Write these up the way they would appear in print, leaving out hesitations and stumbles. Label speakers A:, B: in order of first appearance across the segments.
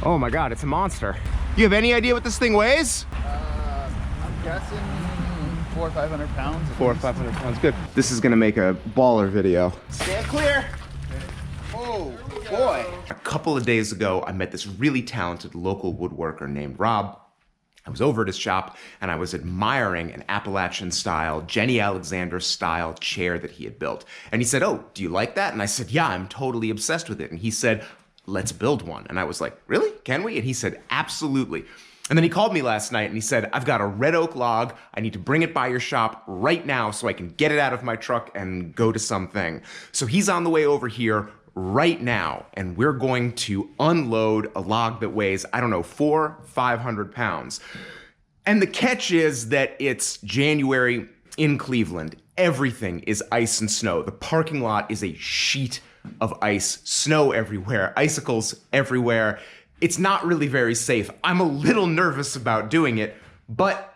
A: Oh my God, it's a monster. You have any idea what this thing weighs?
B: I'm guessing 400 or 500 pounds.
A: 400 or 500 pounds, good. This is gonna make a baller video. Stand clear. Oh boy. A couple of days ago, I met this really talented local woodworker named Rob. I was over at his shop and I was admiring an Appalachian style, Jenny Alexander style chair that he had built. And he said, "Oh, do you like that?" And I said, "Yeah, I'm totally obsessed with it." And he said, "Let's build one." And I was like, "Really? Can we?" And he said, "Absolutely." And then he called me last night and he said, "I've got a red oak log. I need to bring it by your shop right now so I can get it out of my truck and go to something." So he's on the way over here right now, and we're going to unload a log that weighs, I don't know, 400 or 500 pounds. And the catch is that it's January in Cleveland. Everything is ice and snow. The parking lot is a sheet of ice, snow everywhere, icicles everywhere. It's not really very safe. I'm a little nervous about doing it, but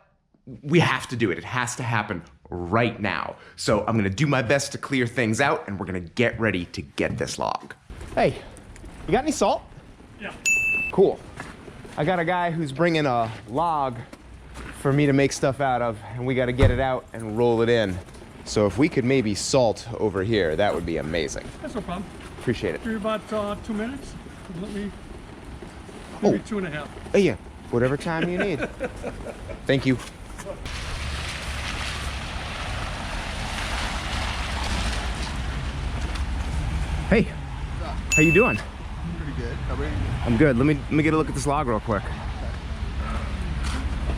A: we have to do it. It has to happen right now. So I'm gonna do my best to clear things out and we're gonna get ready to get this log. Hey, you got any salt?
C: Yeah.
A: Cool. I got a guy who's bringing a log for me to make stuff out of, and we gotta get it out and roll it in. So if we could maybe salt over here, that would be amazing.
C: That's no problem.
A: Appreciate it.
C: Give me about 2 minutes. Let me, maybe 2.5.
A: Oh yeah, whatever time you need. Thank you. Hey, how you doing?
B: I'm pretty good. How about you?
A: I'm good. Let me get a look at this log real quick.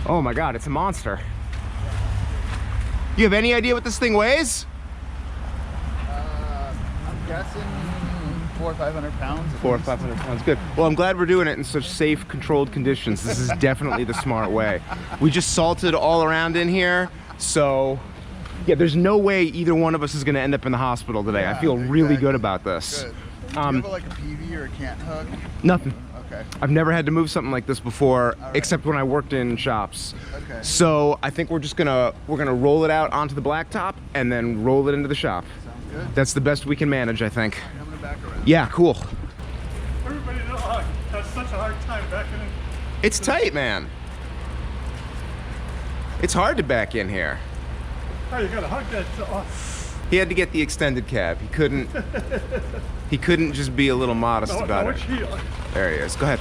A: Oh my God, it's a monster. You have any idea what this thing weighs?
B: I'm guessing 400 or 500 pounds.
A: 400 or 500 pounds, good. Well, I'm glad we're doing it in such safe, controlled conditions. This is definitely the smart way. We just salted all around in here, so yeah, there's no way either one of us is gonna end up in the hospital today.
B: Yeah,
A: I feel really
B: exactly.
A: good about this.
B: Good. Do you have like a PV or a cant hook?
A: Nothing.
B: Okay.
A: I've never had to move something like this before, except when I worked in shops.
B: Okay.
A: So I think we're gonna roll it out onto the blacktop and then roll it into the shop.
B: Sounds good.
A: That's the best we can manage, I think.
B: I'm gonna back around.
A: Yeah, cool.
C: Everybody has such a hard time backing in.
A: It's tight, man. It's hard to back in here.
C: Oh, you gotta hug that.
A: He had to get the extended cab. He couldn't just be a little modest about it. There he is. Go ahead.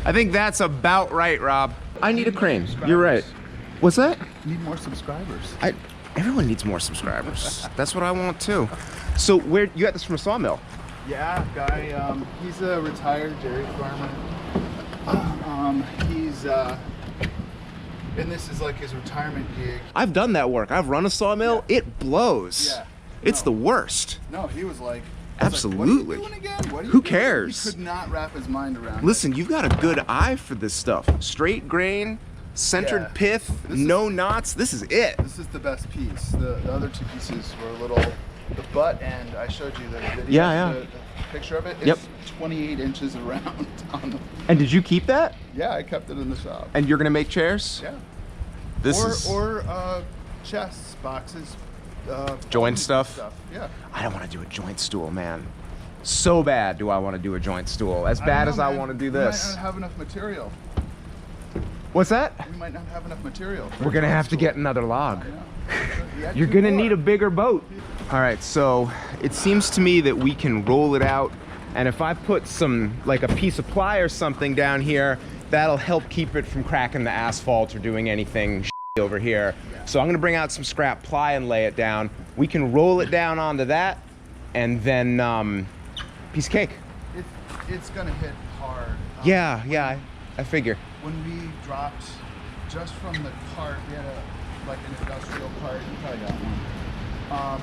A: I think that's about right, Rob. I need a crane. You're right. What's that?
B: Need more subscribers.
A: Everyone needs more subscribers. That's what I want too. So where you got this from a sawmill?
B: Yeah, guy. He's a retired dairy farmer. And this is like his retirement gig.
A: I've done that work. I've run a sawmill.
B: Yeah.
A: It blows.
B: Yeah.
A: It's the worst.
B: No, he was like,
A: Absolutely.
B: What are you doing again? What are you
A: Who
B: doing?
A: cares?
B: He could not wrap his mind around
A: Listen, you've got a good eye for this stuff. Straight grain, centered
B: Yeah.
A: pith, no knots. This is it.
B: This is the best piece. The other two pieces were a little, the butt end, I showed you the video.
A: Yeah.
B: The picture of it. It's
A: Yep.
B: 28 inches around on the,
A: And did you keep that?
B: yeah, I kept it in the shop.
A: And you're gonna make chairs?
B: Yeah.
A: This
B: Or chests, boxes,
A: Joint stuff?
B: Yeah.
A: I don't want to do a joint stool, man. So bad do I want to do a joint stool. As bad as I want to do
B: We might
A: this.
B: not have enough material.
A: What's that?
B: We might not have enough material. for
A: We're
B: a
A: gonna
B: joint
A: have to
B: stool.
A: get another log.
B: Yeah,
A: You're
B: two
A: gonna
B: more.
A: need a bigger boat. All right, so it seems to me that we can roll it out, and if I put some, like a piece of ply or something down here, that'll help keep it from cracking the asphalt or doing anything over here. So I'm gonna bring out some scrap ply and lay it down. We can roll it down onto that, and then piece of cake.
B: It's gonna hit hard.
A: Yeah, I figure.
B: When we dropped just from the cart, we had like an industrial cart, you probably got one,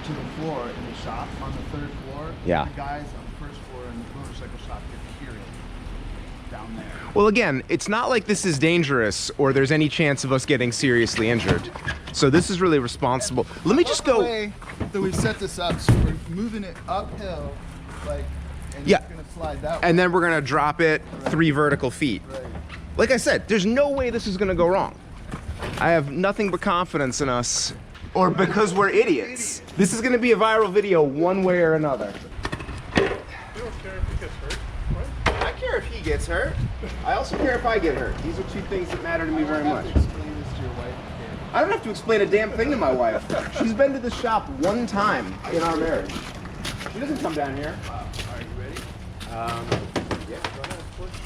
B: to the floor in the shop on the 3rd floor.
A: Yeah.
B: The guys on the 1st floor in the motorcycle shop could hear it down there.
A: Well, again, it's not like this is dangerous or there's any chance of us getting seriously injured. So this is really responsible. Let me just
B: The
A: go.
B: way that we've set this up, so we're moving it uphill, like, and
A: Yeah.
B: it's gonna slide that way.
A: And then we're gonna drop it 3 vertical feet.
B: Right.
A: Like I said, there's no way this is gonna go wrong. I have nothing but confidence in us, or because we're idiots. This is gonna be a viral video one way or another.
C: You don't care if it gets hurt, right?
A: I care he gets hurt. I also care if I get hurt. These are two things that matter to me very much.
B: Explain this to your wife.
A: I don't have to explain a damn thing to my wife. She's been to the shop one time in our marriage. She doesn't come down here.
B: Are you ready?
A: Yeah, go ahead, of course.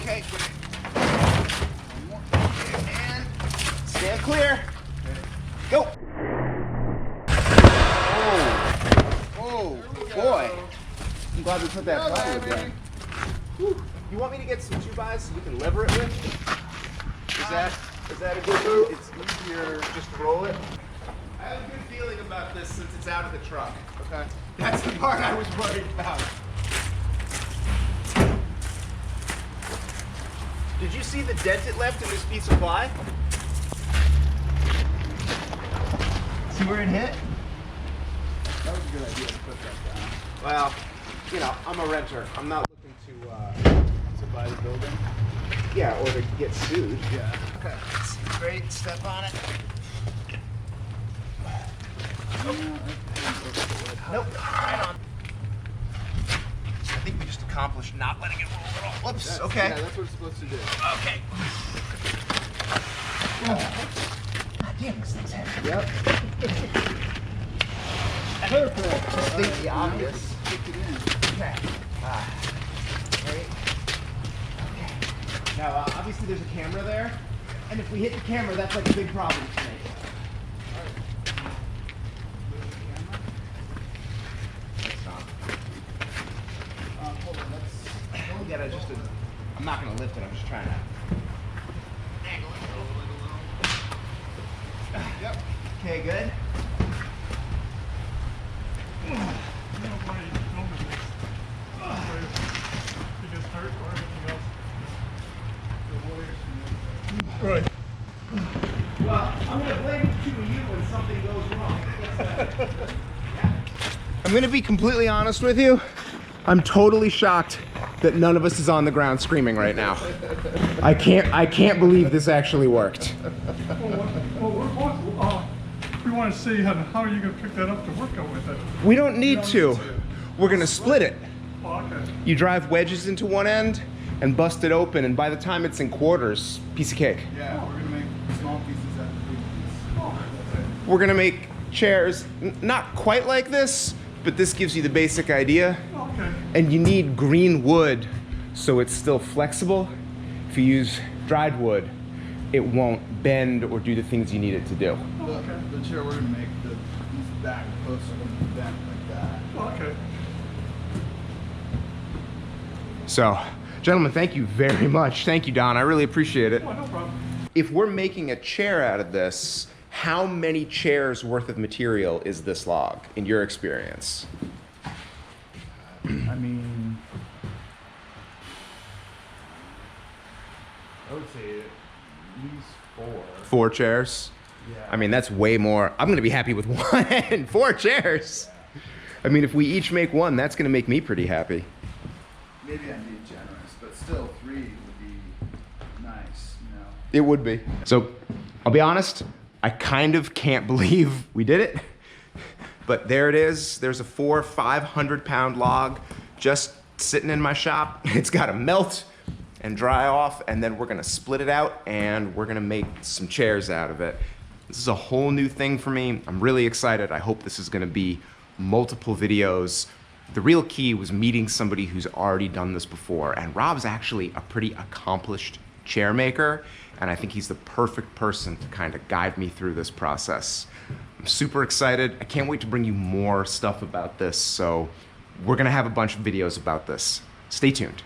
A: Okay. One more. And stand clear. Go. Oh, boy. I'm glad we put that plywood down. Whew. You want me to get some 2x so you can lever it with? Is that a good move? It's easier just to roll it. I have a good feeling about this since it's out of the truck.
B: Okay.
A: That's the part I was worried about. Did you see the dent it left in this piece of ply? See where it hit?
B: That was a good idea to put that down.
A: Well, you know, I'm a renter. I'm not looking to
B: buy the building.
A: yeah, or to get sued.
B: Yeah.
A: Okay. Great. Step on it. Nope. Right on. I think we just accomplished not letting it roll at all. Whoops. Okay.
B: Yeah, that's what it's supposed to do.
A: Okay. God damn, this thing's heavy.
B: Yep.
A: Perfect. Just think the obvious.
B: Stick it in.
A: Okay. Right. Okay. Now, obviously there's a camera there, and if we hit the camera, that's like a big problem for me.
B: Hold on, let's...
A: I'm not gonna lift it, I'm just trying to angle it a little.
B: Yep.
A: Okay, good.
C: You don't want to film this. He gets hurt or anything else. Right.
A: Well, I'm gonna blame the two of you when something goes wrong. I'm gonna be completely honest with you. I'm totally shocked that none of us is on the ground screaming right now. I can't believe this actually worked.
C: We want to see how you going to pick that up to work out with it.
A: We don't need to. We're gonna split it.
C: Oh, okay.
A: You drive wedges into one end and bust it open, and by the time it's in quarters, piece of cake.
B: Yeah, we're gonna make small pieces out of the big piece.
C: Oh,
A: We're gonna make chairs, not quite like this, but this gives you the basic idea.
C: okay.
A: And you need green wood so it's still flexible. If you use dried wood, it won't bend or do the things you need it to do.
B: The chair we're gonna make, these back posts are gonna be bent like that.
C: Okay.
A: So, gentlemen, thank you very much. Thank you, Don. I really appreciate it.
C: Oh, no problem.
A: If we're making a chair out of this, how many chairs worth of material is this log, in your experience?
B: I mean, I would say at least 4.
A: 4 chairs?
B: Yeah.
A: I mean, that's way more. I'm gonna be happy with 1. 4 chairs. I mean, if we each make 1, that's gonna make me pretty happy.
B: Maybe I'm being generous, but still 3 would be nice, you know.
A: It would be. So, I'll be honest, I kind of can't believe we did it. But there it is. There's a 500 pound log just sitting in my shop. It's gotta melt and dry off, and then we're gonna split it out and we're gonna make some chairs out of it. This is a whole new thing for me. I'm really excited. I hope this is gonna be multiple videos. The real key was meeting somebody who's already done this before, and Rob's actually a pretty accomplished chair maker, and I think he's the perfect person to kind of guide me through this process. I'm super excited. I can't wait to bring you more stuff about this, so we're gonna have a bunch of videos about this. Stay tuned.